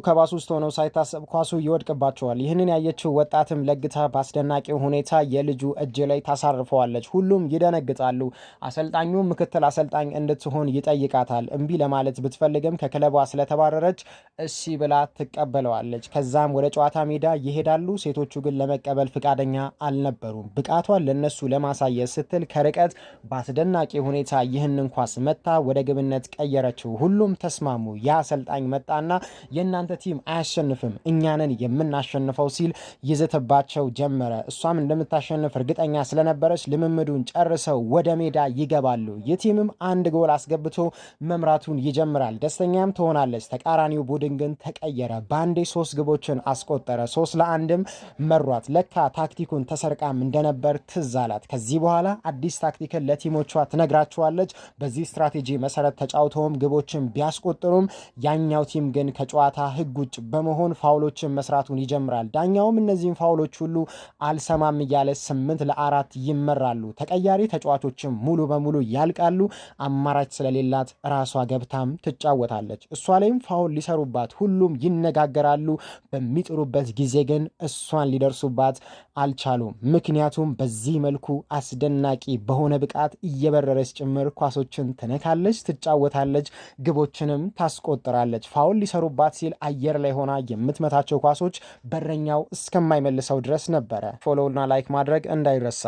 ከባሱ ውስጥ ሆነው ሳይታሰብ ኳሱ ይወድቅባቸዋል። ይህንን ያየችው ወጣትም ለግታ በአስደናቂ ሁኔታ የልጁ እጅ ላይ ታሳርፈዋለች። ሁሉም ይደነግጣሉ። አሰልጣኙ ምክትል አሰልጣኝ እንድትሆን ይጠይቃታል። እምቢ ለማለት ብትፈልግም ከክለቧ ስለተባረረች እሺ ብላ ትቀበለዋለች። ከዛም ወደ ጨዋታ ሜዳ ይሄዳሉ። ሴቶቹ ግን ለመቀበል ፍቃደኛ አልነበሩም። ብቃቷን ለነሱ ለማሳየት ስትል ከርቀት በአስደናቂ ሁኔታ ይህንን ኳስ መታ ወደ ግብነት ቀየረችው። ሁሉም ተስማሙ። ያ አሰልጣኝ መጣና የእናንተ ቲም አያሸንፍም እኛንን የምናሸንፈው ሲል ይዘትባቸው ጀመረ። እሷም እንደምታሸንፍ እርግጠኛ ስለነበረች ልምምዱን ጨርሰው ወደ ሜዳ ይገባሉ። የቲምም አንድ ጎል አስገብቶ መምራቱን ይጀምራል። ደስተኛም ትሆናለች። ተቃራኒው ቡድን ግን ተቀየረ። ባንዴ 3 ግቦችን አስቆጠረ። 3-1 መሯት። ለካ ታክቲኩን ተሰርቃም እንደነበር ትዝ አላት። ከዚህ በኋላ አዲስ ታክቲክን ለቲሞቿ ትነግራቸዋለች። በዚህ ስትራቴጂ መሰረት ተጫውተውም ግቦችን ቢያስቆጥሩም ያኛው ቲም ግን ከጨዋታ ህግ ውጭ በመሆን ፋውሎችን መስራቱን ይጀምራል። ዳኛውም እነዚህን ፋውሎች ሁሉ አልሰማም እያለ 8-4 ይመራሉ። ተቀያሪ ተጫዋቾችም ሙሉ በሙሉ ያልቃሉ። አማራጭ ስለሌላት ራሷ ገብታም ትጫወታለች። እሷ ላይም ፋውል ሊሰሩባት ሁሉም ይነጋገራሉ። በሚጥሩበት ጊዜ ግን እሷን ሊደርሱባት አልቻሉም። ምክንያቱም በዚህ መልኩ አስደናቂ በሆነ ብቃት እየበረረች ጭምር ኳሶችን ትነካለች፣ ትጫወታለች፣ ግቦችንም ታስቆጥራለች። ፋውል ሊሰሩባት ሲል አየር ላይ ሆና የምትመታቸው ኳሶች በረኛው እስከማይመልሰው ድረስ ነበረ። ፎሎውና ላይክ ማድረግ እንዳይረሳ።